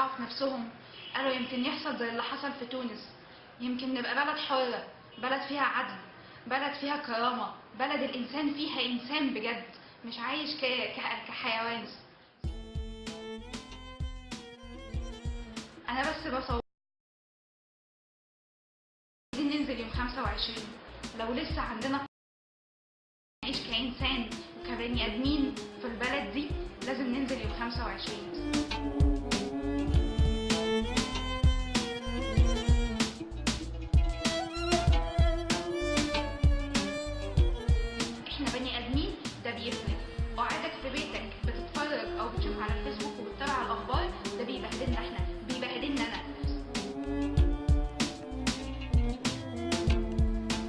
شجعوا في نفسهم، قالوا يمكن يحصل زي اللي حصل في تونس، يمكن نبقى بلد حرة، بلد فيها عدل، بلد فيها كرامة، بلد الإنسان فيها إنسان بجد، مش عايش كحيوان. أنا بس بصور عايزين ننزل يوم 25، لو لسه عندنا نعيش كإنسان وكبني آدمين في البلد دي لازم ننزل يوم 25. بني ادمين، ده بيفرق. قعدك في بيتك بتتفرج او بتشوف على الفيسبوك وبتتابع الاخبار، ده بيبهدلنا احنا، بيبهدلنا انا.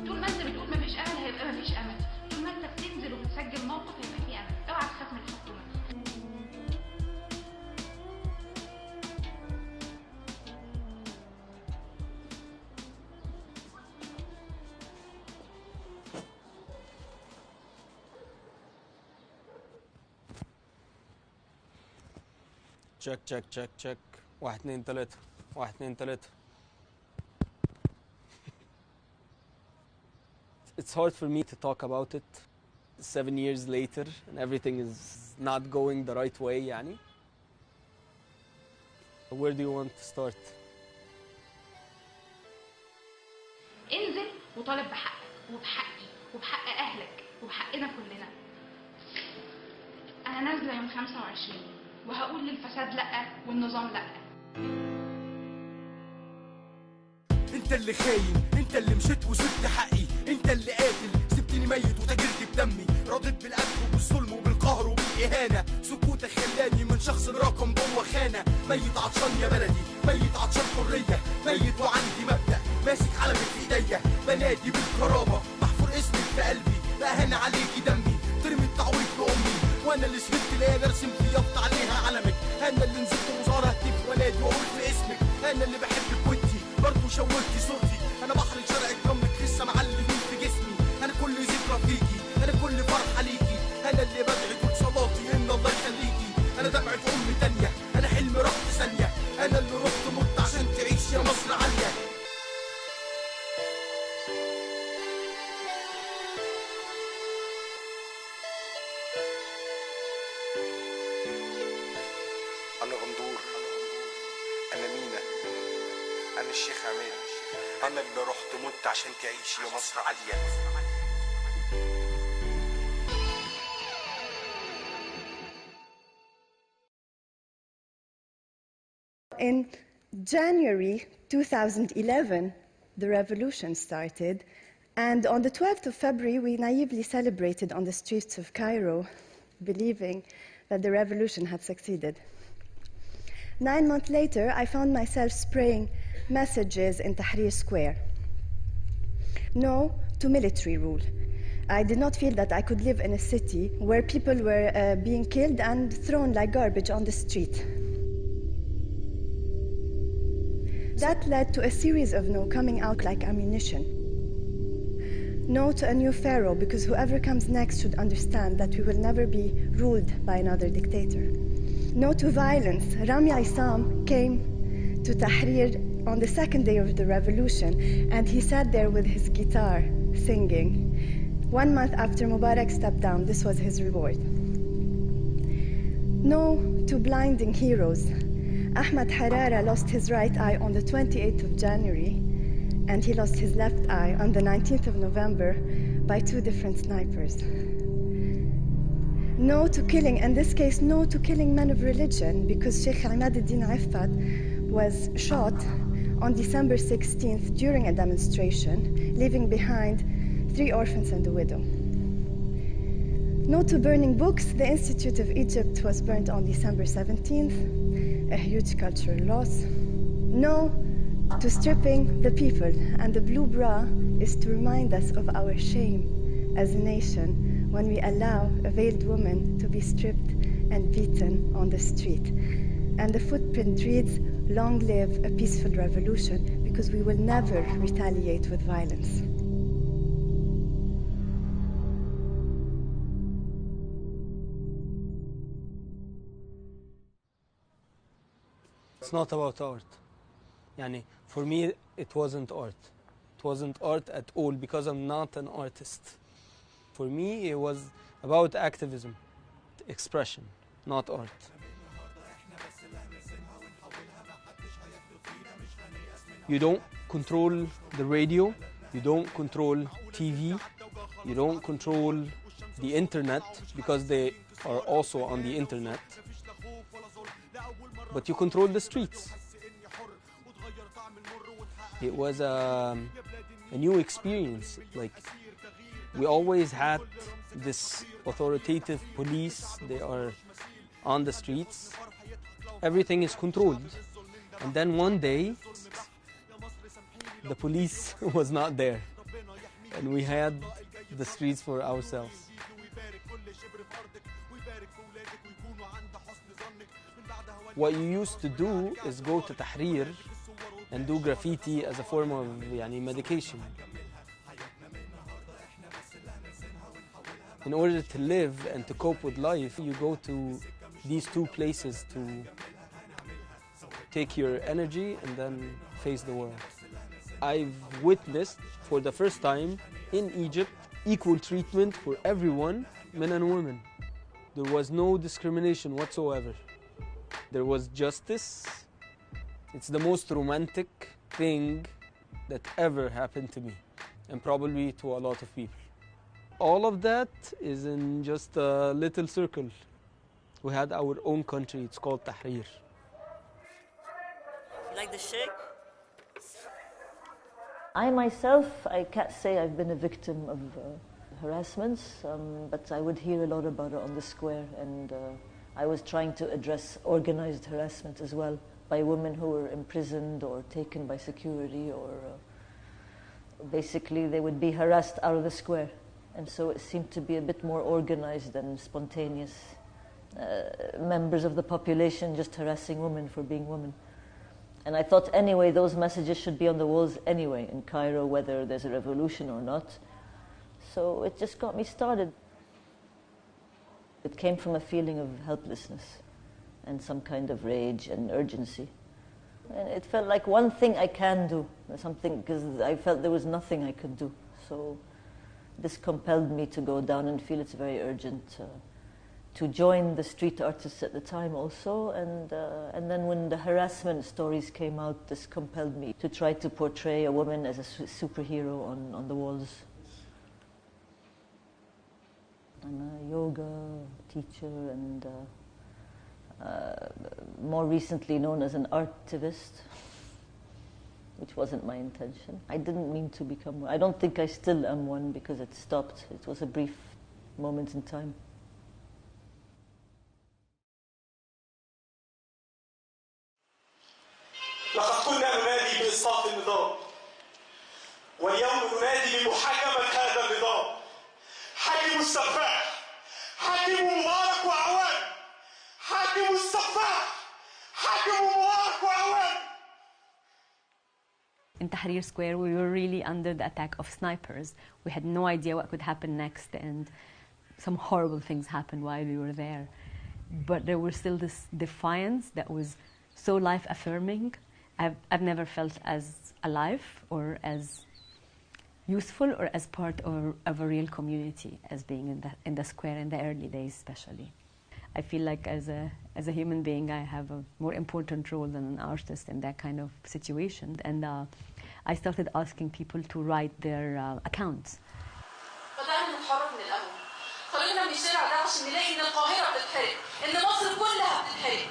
طول ما انت بتقول مفيش امل هيبقى مفيش امل، طول ما انت بتنزل وبتسجل موقف هيبقى فيه امل. اوعى تخاف من الحكومه. تشيك تشيك تشيك تشيك 1 2 3 1 2 3. It's hard for me to talk about it 7 years later and everything is not going the right way يعني. Where do you want to start? انزل وطالب بحقك وبحقي وبحق اهلك وبحقنا كلنا. انا نازله يوم 25 وهقول للفساد لا والنظام لا. انت اللي خاين، انت اللي مشيت وسبت حقي، انت اللي قاتل سبتني ميت وتاجرت بدمي، رضيت بالقتل وبالظلم وبالقهر وبالاهانه، سكوتك خلاني من شخص راكم جوه خانه، ميت عطشان يا بلدي، ميت عطشان حريه، ميت وعندي مبدا، ماسك علمك في ايديا، بنادي بالكرامه، محفور اسمك في قلبي، بأهان عليكي دمي، ترمي التعويض لامي، وانا اللي سبت ليالي رسمت يافطة عليها علمك، انا اللي نزلت وزاره هتف وانادي واقول في اسمك، انا اللي بحبك وانتي برضه شوهتي صورتي، انا بحر شرقك رملك لسه معلمين في جسمي، انا كل ذكرى فيكي، انا كل فرحه ليكي، انا اللي بدعي طول صلاتي ان الله يخليكي، انا دمعة ام تانيه، انا حلم رحت ثانيه، انا اللي رحت مت عشان تعيش يا مصر عاليه. أنا غندور، أنا مينا، أنا الشيخ عماد، أنا اللي رحت مت عشان تعيش يا مصر عالية. In January 2011, the revolution started, and on the 12th of February, we naively celebrated on the streets of Cairo, believing that the revolution had succeeded. 9 months later, I found myself spraying messages in Tahrir Square. No to military rule. I did not feel that I could live in a city where people were being killed and thrown like garbage on the street. That led to a series of no coming out like ammunition. No to a new pharaoh, because whoever comes next should understand that we will never be ruled by another dictator. No to violence. Rami Aissam came to Tahrir on the second day of the revolution, and he sat there with his guitar singing. 1 month after Mubarak stepped down, this was his reward. No to blinding heroes. Ahmad Harara lost his right eye on the 28th of January, and he lost his left eye on the 19th of November by 2 different snipers. No to killing, in this case, no to killing men of religion, because Sheikh Ahmad al-Din Affat was shot on December 16th during a demonstration, leaving behind 3 orphans and a widow. No to burning books. The Institute of Egypt was burnt on December 17th, a huge cultural loss. No to stripping the people, and the blue bra is to remind us of our shame as a nation when we allow a veiled woman to be stripped and beaten on the street. And the footprint reads, "Long live a peaceful revolution," because we will never retaliate with violence. not about art. Yani, for me, it wasn't art. It wasn't art at all because I'm not an artist. For me, it was about activism, expression, not art. You don't control the radio, you don't control TV, you don't control the internet because they are also on the internet, but you control the streets. It was a new experience. Like, we always had this authoritative police, they are on the streets, everything is controlled. And then one day, the police was not there, and we had the streets for ourselves. What you used to do is go to Tahrir and do graffiti as a form of medication. In order to live and to cope with life, you go to these two places to take your energy and then face the world. I've witnessed for the first time in Egypt equal treatment for everyone, men and women. There was no discrimination whatsoever. There was justice. It's the most romantic thing that ever happened to me, and probably to a lot of people. All of that is in just a little circle. We had our own country, it's called Tahrir. Like the Sheikh? I myself, I can't say I've been a victim of harassments, but I would hear a lot about it on the square, and I was trying to address organized harassment as well by women who were imprisoned or taken by security, or basically they would be harassed out of the square. And so it seemed to be a bit more organized and spontaneous. Members of the population just harassing women for being women. And I thought anyway, those messages should be on the walls anyway in Cairo, whether there's a revolution or not. So it just got me started. It came from a feeling of helplessness and some kind of rage and urgency. And it felt like one thing I can do, something, because I felt there was nothing I could do. So this compelled me to go down and feel it's very urgent to join the street artists at the time also, and then when the harassment stories came out, this compelled me to try to portray a woman as a superhero on the walls. I'm a yoga teacher and more recently known as an artivist, which wasn't my intention. I didn't mean to become one. I don't think I still am one because it stopped. It was a brief moment in time. لقد كنا ننادي بإسقاط النظام، واليوم ننادي بمحاكمة هذا النظام. حاكموا السفاح، حاكموا مبارك وعوان، حاكموا السفاح، حاكموا مبارك وعوان. In Tahrir Square, we were really under the attack of snipers. We had no idea what could happen next, and some horrible things happened while we were there. But there was still this defiance that was so life-affirming. I've never felt as alive or as useful or as part of a real community as being in the square in the early days especially. I feel like as a human being I have a more important role than an artist in that kind of situation, and I started asking people to write their accounts. بدأنا نتحرك من الأول. خرجنا من الشارع ده عشان نلاقي إن القاهرة بتتحرق، إن مصر كلها بتتحرق.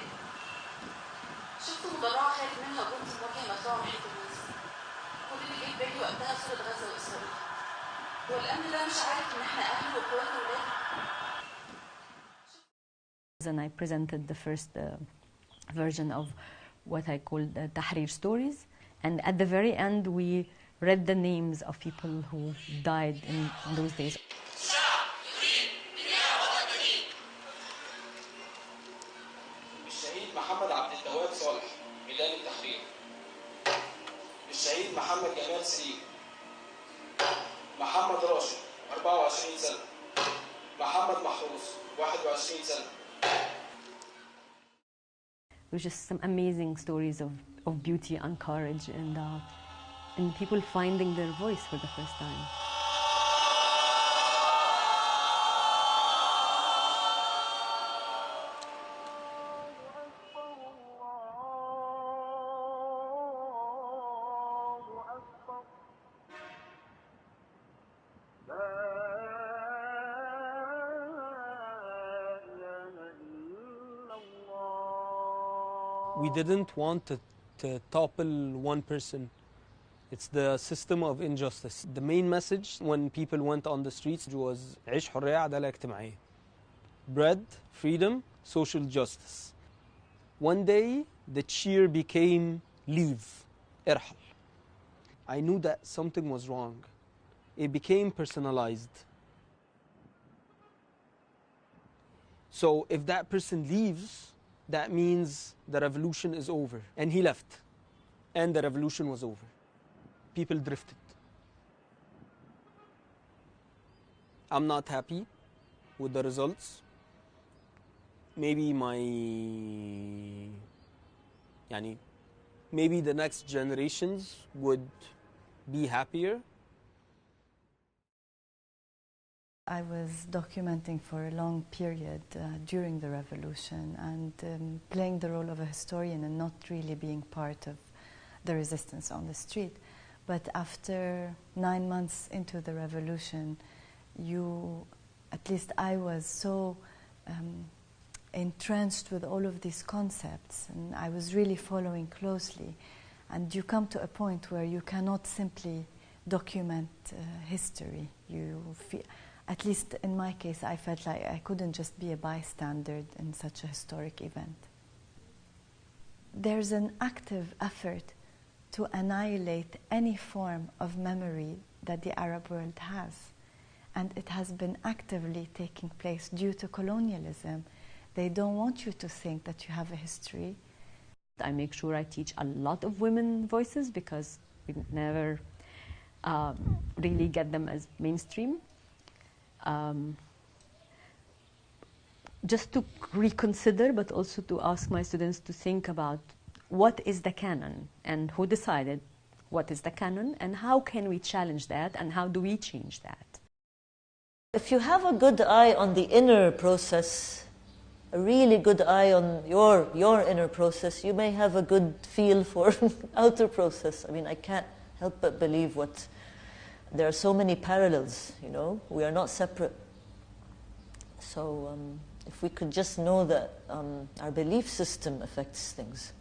شفت مدرعة خارج منها جندي مواجهة مدفوعة ناحية الناس. كل اللي جه في بالي وقتها صورة غزة وإسرائيل. هو الأمن ده مش عارف إن إحنا أهل وإخوات وولاد. And I presented the first version of what I called the Tahrir stories, and at the very end we read the names of people who died in those days. الشهيد محمد عبد التواب صالح ميدان التحرير. الشهيد محمد جمال سليم. محمد راشد 24 سنة. محمد محروس 21 سنة. was just some amazing stories of beauty and courage, and people finding their voice for the first time. We didn't want to topple one person. It's the system of injustice. The main message when people went on the streets was عيش حرية عدالة اجتماعية. Bread, freedom, social justice. One day the cheer became leave, ارحل. I knew that something was wrong. It became personalized. So if that person leaves, that means the revolution is over. And he left. And the revolution was over. People drifted. I'm not happy with the results. Maybe maybe the next generations would be happier. I was documenting for a long period during the revolution and playing the role of a historian and not really being part of the resistance on the street. But after 9 months into the revolution, at least I was so entranced with all of these concepts, and I was really following closely. And you come to a point where you cannot simply document history. At least in my case, I felt like I couldn't just be a bystander in such a historic event. There's an active effort to annihilate any form of memory that the Arab world has. And it has been actively taking place due to colonialism. They don't want you to think that you have a history. I make sure I teach a lot of women voices because we never really get them as mainstream. Just to reconsider, but also to ask my students to think about what is the canon and who decided what is the canon and how can we challenge that and how do we change that. If you have a good eye on the inner process, a really good eye on your inner process, you may have a good feel for outer process. I mean, I can't help but believe there are so many parallels, you know, we are not separate. So if we could just know that our belief system affects things,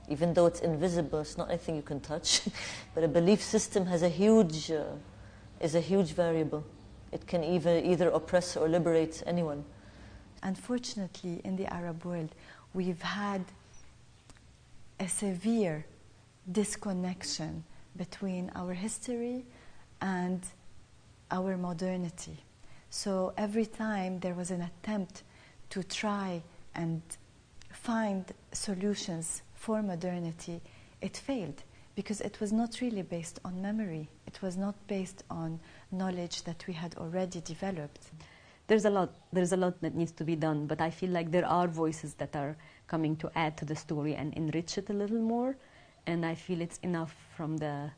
even though it's invisible, it's not anything you can touch, but a belief system has is a huge variable. It can either oppress or liberate anyone. Unfortunately, in the Arab world, we've had a severe disconnection between our history and our modernity. So every time there was an attempt to try and find solutions for modernity, it failed because it was not really based on memory. It was not based on knowledge that we had already developed. There's a lot that needs to be done, but I feel like there are voices that are coming to add to the story and enrich it a little more. And I feel it's enough from the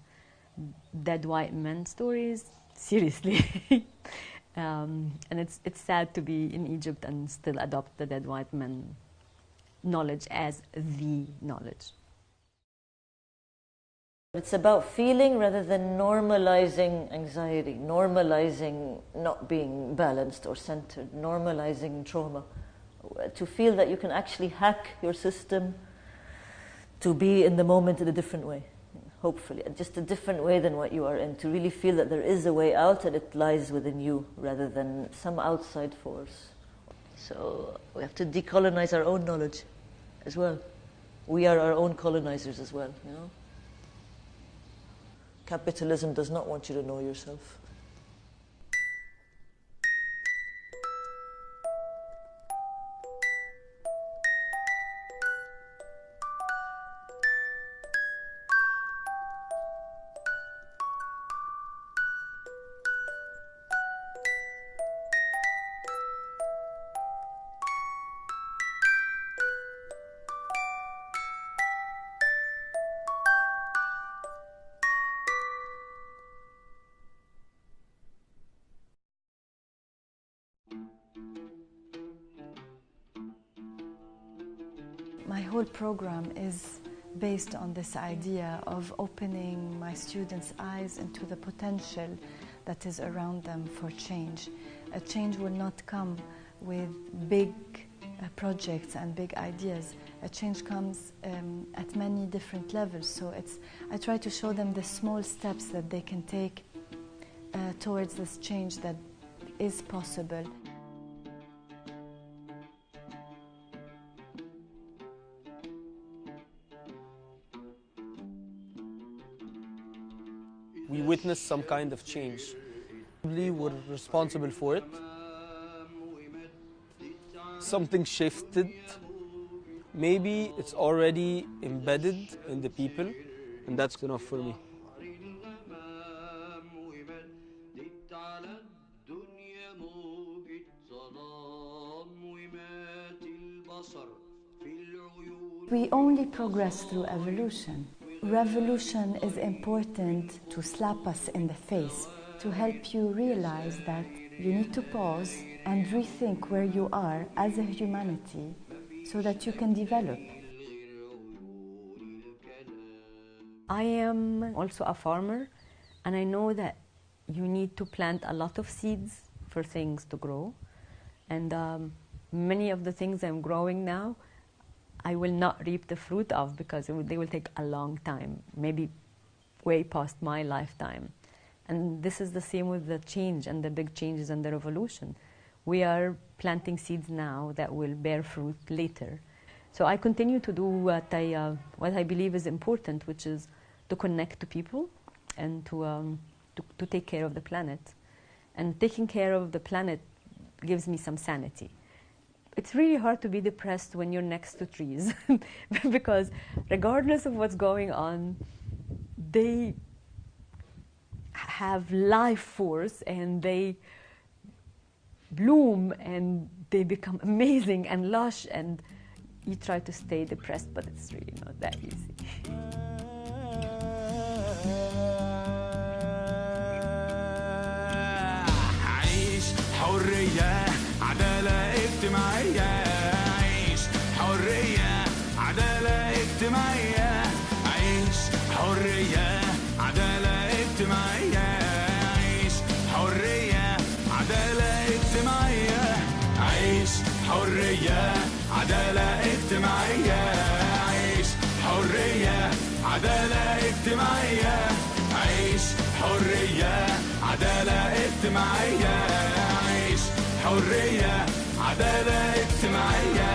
dead white men stories, seriously. And it's sad to be in Egypt and still adopt the dead white men knowledge as the knowledge. It's about feeling rather than normalizing anxiety, normalizing not being balanced or centered, normalizing trauma. To feel that you can actually hack your system to be in the moment in a different way, hopefully, just a different way than what you are in, to really feel that there is a way out and it lies within you rather than some outside force. So we have to decolonize our own knowledge as well. We are our own colonizers as well, you know. Capitalism does not want you to know yourself. My whole program is based on this idea of opening my students' eyes into the potential that is around them for change. A change will not come with big projects and big ideas. A change comes at many different levels. So I try to show them the small steps that they can take towards this change that is possible. We witnessed some kind of change. We were responsible for it. Something shifted. Maybe it's already embedded in the people, and that's enough for me. We only progress through evolution. Revolution is important to slap us in the face, to help you realize that you need to pause and rethink where you are as a humanity so that you can develop. I am also a farmer, and I know that you need to plant a lot of seeds for things to grow. And many of the things I'm growing now, I will not reap the fruit of because they will take a long time, maybe way past my lifetime. And this is the same with the change and the big changes and the revolution. We are planting seeds now that will bear fruit later. So I continue to do what I believe is important, which is to connect to people and to take care of the planet. And taking care of the planet gives me some sanity. It's really hard to be depressed when you're next to trees because regardless of what's going on, they have life force and they bloom and they become amazing and lush, and you try to stay depressed, but it's really not that easy. حرية عدالة اجتماعية عيش حرية عدالة اجتماعية عيش حرية عدالة اجتماعية عيش حرية عدالة اجتماعية عيش حرية عدالة اجتماعية عيش حرية عدالة اجتماعية عيش حرية عدالة اجتماعية حرية عدالة اجتماعية